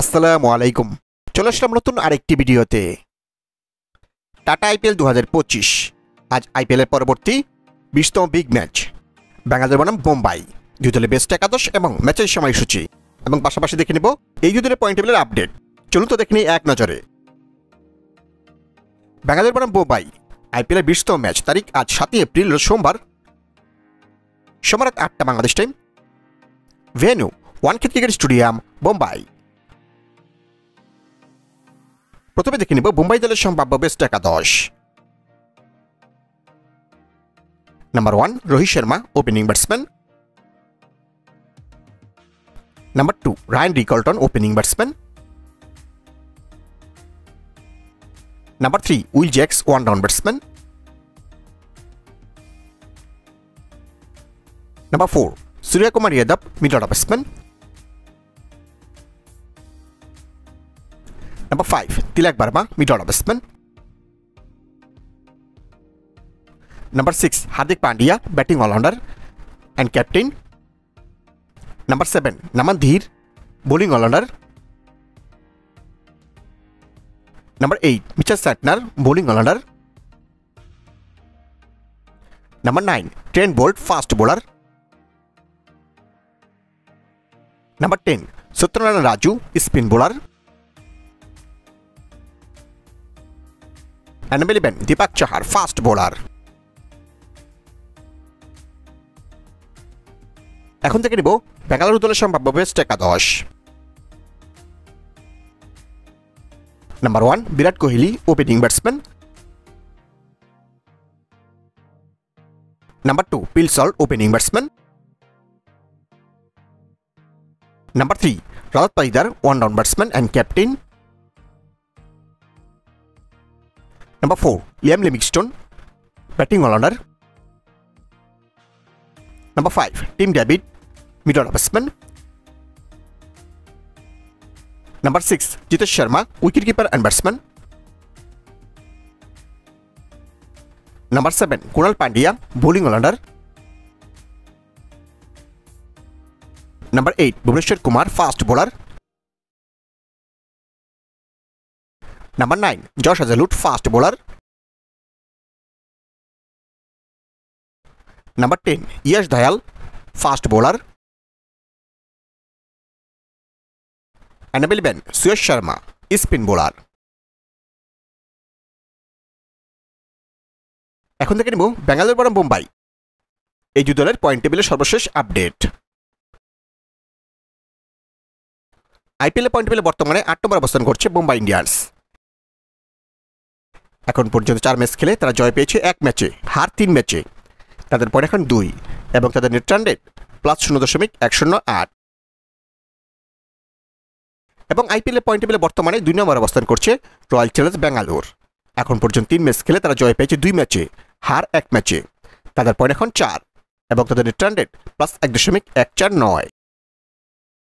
আসসালামু আলাইকুম। চলে আসলাম নতুন আরেকটি ভিডিওতে। Tata IPL 2025। আজ আইপিএলের পরবর্তী 20তম বিগ ম্যাচ। বাংলাদেশ বনাম বোম্বাই, দুই দলের বেস্ট একাদশ এবং ম্যাচের সময়সূচি এবং পাশাপাশি দেখে নেব এই দুই দলের পয়েন্ট টেবিলের আপডেট। চলুন তো দেখে নিই এক নজরে। বাংলাদেশ বনাম বোম্বাই আইপিএলের 20তম ম্যাচ, তারিখ আজ 7 এপ্রিল সোমবার, রাত 8টা Bangladesh time. Venue Wankhede cricket stadium, Bombay. প্রথমে দেখে নিব বোম্বাই দলের সম্ভাব্য বেস্ট একাদশ। Number 1 Rohit Sharma, opening batsman. Number 2 Ryan Rickelton, opening batsman. Number 3 Will Jacks, one down batsman. Number 4 Suryakumar Yadav, middle order batsman. Number 5 Tilak Varma, middle order batsman. Number 6 Hardik Pandya, batting allrounder and captain. Number 7 Naman Dhir, bowling allrounder. Number 8 Mitchell Santner, bowling allrounder. Number 9 Trent Boult, fast bowler. Number 10 Satyanarayana Raju, spin bowler. and number 11 Deepak Chahar, fast bowler. এখন থেকে নিব বেঙ্গালুরু দলের সম্ভাব্য best একাদশ। Number 1 Virat Kohli, opening batsman. Number 2 Phil Salt, opening batsman. Number 3 Rajat Patidar, one down batsman and captain. Number 4 Liam Livingstone, batting allrounder. Number 5 Tim David, middle order batsman. Number 6 Jitesh Sharma, wicket keeper and batsman. Number 7 Kunal Pandya, bowling allrounder. Number 8 Bhuvneshwar Kumar, fast bowler. Number 9 Josh Hazlewood, fast bowler. Number 10 Yash Dayal, fast bowler. and number 11 Suyash Sharma, spin bowler. এখন থেকে নেব বেঙ্গালুরু বনাম বোম্বাই এই দুই দলের point টেবিলের সর্বশেষ update. IPL point টেবিলে বর্তমানে 8 নম্বর অবস্থান করছে বোম্বাই ইন্ডিয়ান্স। এখন পর্যন্ত 4 ম্যাচ খেলে তারা জয় পেয়েছে 1 ম্যাচে, হার 3 ম্যাচে। তাদের পয়েন্ট এখন 2 এবং তাদের নেট রান রেট +0.108। এবং আইপিএল পয়েন্ট টেবিলে বর্তমানে 2 নম্বর অবস্থান করছে রয়্যাল চ্যালেঞ্জ ব্যাঙ্গালোর। এখন পর্যন্ত 3 ম্যাচ খেলে তারা জয় পেয়েছে 2 ম্যাচে, হার 1 ম্যাচে। তাদের পয়েন্ট এখন 4 এবং তাদের নেট রান রেট +1.149।